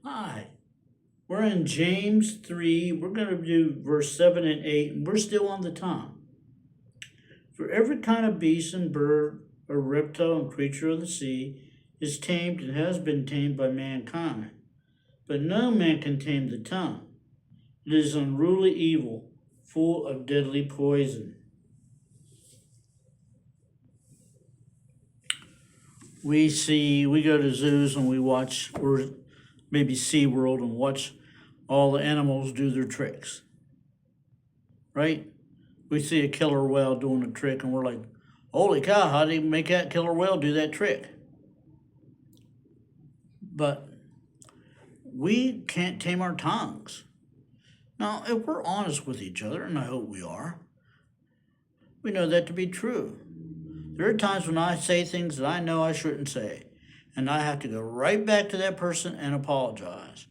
Hi, we're in James 3. We're going to do verse 7 and 8, and we're still on the tongue. For every kind of beast and bird, or reptile and creature of the sea is tamed and has been tamed by mankind. But no man can tame the tongue. It is unruly evil, full of deadly poison. We go to zoos and we watch, or maybe SeaWorld, and watch all the animals do their tricks, right? We see a killer whale doing a trick and we're like, holy cow, how did he make that killer whale do that trick? But we can't tame our tongues. Now, if we're honest with each other, and I hope we are, we know that to be true. There are times when I say things that I know I shouldn't say, and I have to go right back to that person and apologize.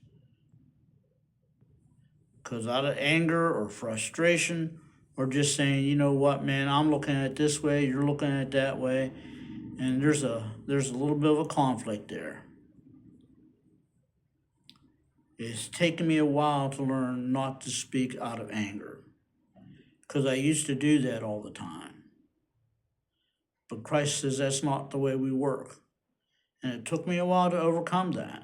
Because out of anger or frustration, or just saying, you know what, man, I'm looking at it this way, you're looking at it that way, and there's a little bit of a conflict there. It's taken me a while to learn not to speak out of anger, because I used to do that all the time. But Christ says that's not the way we work. And it took me a while to overcome that.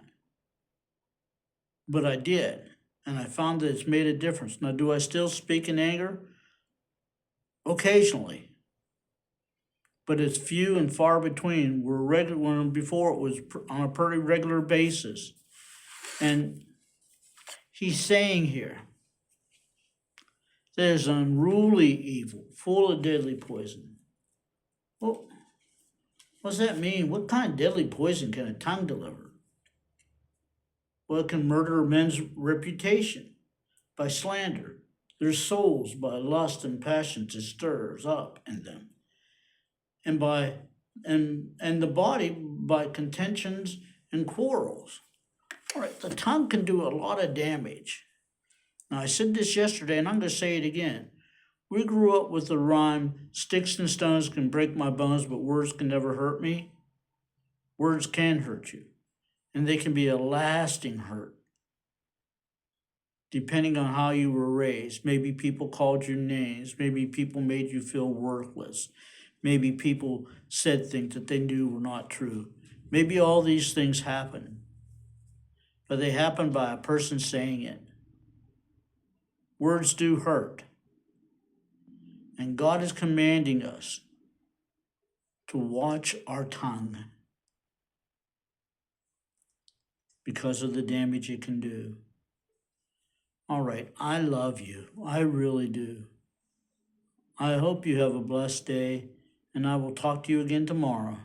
But I did. And I found that it's made a difference. Now, do I still speak in anger? Occasionally. But it's few and far between. When before it was on a pretty regular basis. And he's saying here, there's unruly evil, full of deadly poison. Well, what does that mean? What kind of deadly poison can a tongue deliver? Well, it can murder men's reputation by slander, their souls by lust and passions it stirs up in them, and the body by contentions and quarrels. All right, the tongue can do a lot of damage. Now, I said this yesterday, and I'm going to say it again. We grew up with the rhyme, sticks and stones can break my bones, but words can never hurt me. Words can hurt you, and they can be a lasting hurt, depending on how you were raised. Maybe people called you names. Maybe people made you feel worthless. Maybe people said things that they knew were not true. Maybe all these things happen, but they happen by a person saying it. Words do hurt. And God is commanding us to watch our tongue because of the damage it can do. All right, I love you. I really do. I hope you have a blessed day, and I will talk to you again tomorrow.